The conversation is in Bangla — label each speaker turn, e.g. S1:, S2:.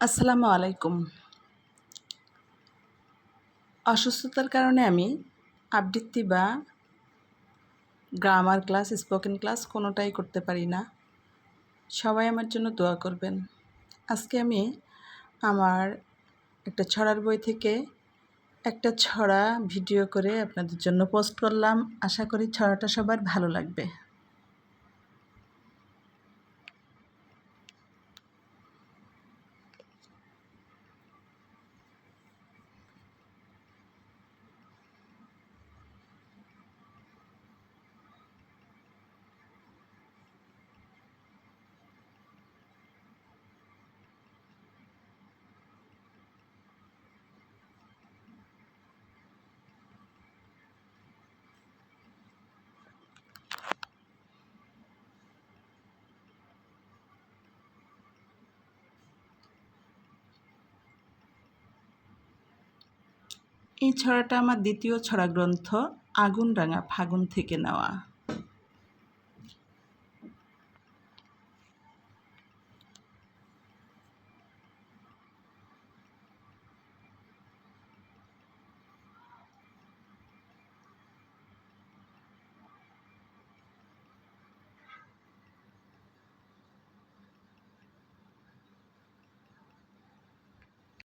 S1: আসসালামু আলাইকুম। অসুস্থতার কারণে আমি আবৃত্তি বা গ্রামার ক্লাস, স্পোকেন ক্লাস কোনোটাই করতে পারি না। সবাই আমার জন্য দোয়া করবেন। আজকে আমি আমার একটা ছড়ার বই থেকে একটা ছড়া ভিডিও করে আপনাদের জন্য পোস্ট করলাম। আশা করি ছড়াটা সবার ভালো লাগবে। এই ছড়াটা আমার দ্বিতীয় ছড়া গ্রন্থ আগুন রাঙা ফাগুন থেকে নেওয়া।